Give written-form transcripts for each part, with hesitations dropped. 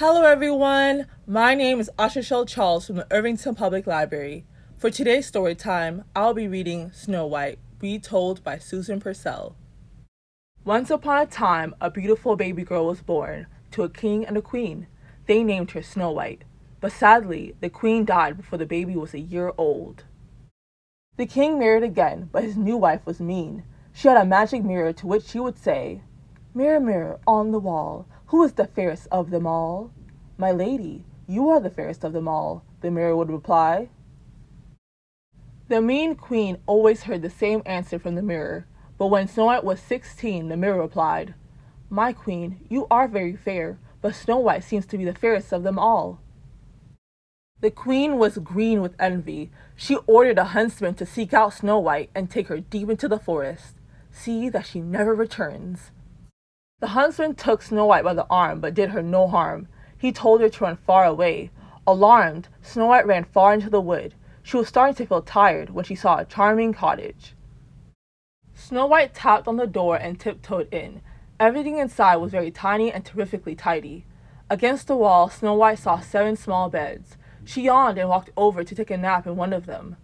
Hello everyone, my name is Acharchelle from the Irvington Public Library. For today's story time, I'll be reading Snow White, retold by Susan Purcell. Once upon a time, a beautiful baby girl was born to a king and a queen. They named her Snow White, but sadly, the queen died before the baby was a year old. The king married again, but his new wife was mean. She had a magic mirror to which she would say, "Mirror, mirror on the wall, who is the fairest of them all?" "My lady, you are the fairest of them all," the mirror would reply. The mean queen always heard the same answer from the mirror, but when Snow White was 16, the mirror replied, "My queen, you are very fair, but Snow White seems to be the fairest of them all." The queen was green with envy. She ordered a huntsman to seek out Snow White and take her deep into the forest. See that she never returns. The huntsman took Snow White by the arm but did her no harm. He told her to run far away. Alarmed, Snow White ran far into the wood. She was starting to feel tired when she saw a charming cottage. Snow White tapped on the door and tiptoed in. Everything inside was very tiny and terrifically tidy. Against the wall, Snow White saw 7 small beds. She yawned and walked over to take a nap in one of them.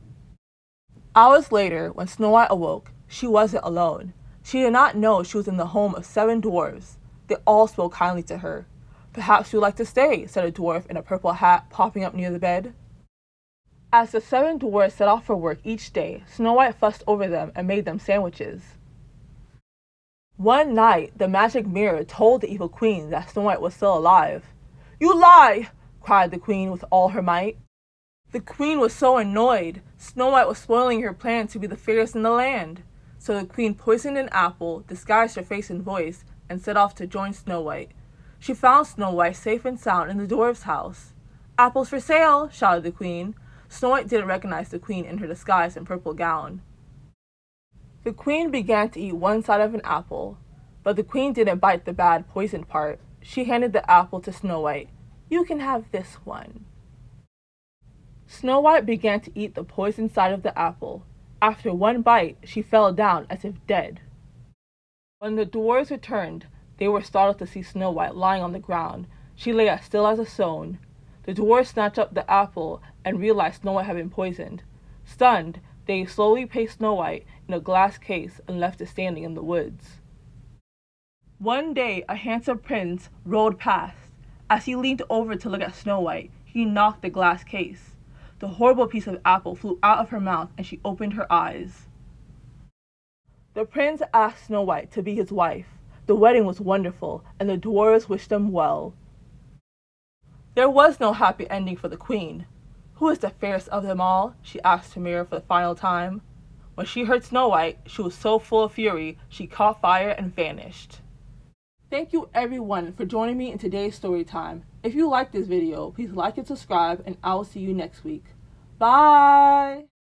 Hours later, when Snow White awoke, she wasn't alone. She did not know she was in the home of 7 dwarves. They all spoke kindly to her. "Perhaps you would like to stay," said a dwarf in a purple hat, popping up near the bed. As the 7 dwarves set off for work each day, Snow White fussed over them and made them sandwiches. One night, the magic mirror told the evil queen that Snow White was still alive. "You lie!" cried the queen with all her might. The queen was so annoyed. Snow White was spoiling her plan to be the fairest in the land. So the queen poisoned an apple, disguised her face and voice, and set off to join Snow White. She found Snow White safe and sound in the dwarf's house. "Apples for sale!" shouted the queen. Snow White didn't recognize the queen in her disguise and purple gown. The queen began to eat one side of an apple, but the queen didn't bite the bad poisoned part. She handed the apple to Snow White. "You can have this one." Snow White began to eat the poisoned side of the apple. After one bite, she fell down as if dead. When the dwarves returned, they were startled to see Snow White lying on the ground. She lay as still as a stone. The dwarves snatched up the apple and realized Snow White had been poisoned. Stunned, they slowly placed Snow White in a glass case and left it standing in the woods. One day, a handsome prince rode past. As he leaned over to look at Snow White, he knocked the glass case. The horrible piece of apple flew out of her mouth and she opened her eyes. The prince asked Snow White to be his wife. The wedding was wonderful, and the dwarves wished them well. There was no happy ending for the queen. "Who is the fairest of them all?" she asked her mirror for the final time. When she heard Snow White, she was so full of fury, she caught fire and vanished. Thank you everyone for joining me in today's story time. If you liked this video, please like and subscribe, and I will see you next week. Bye!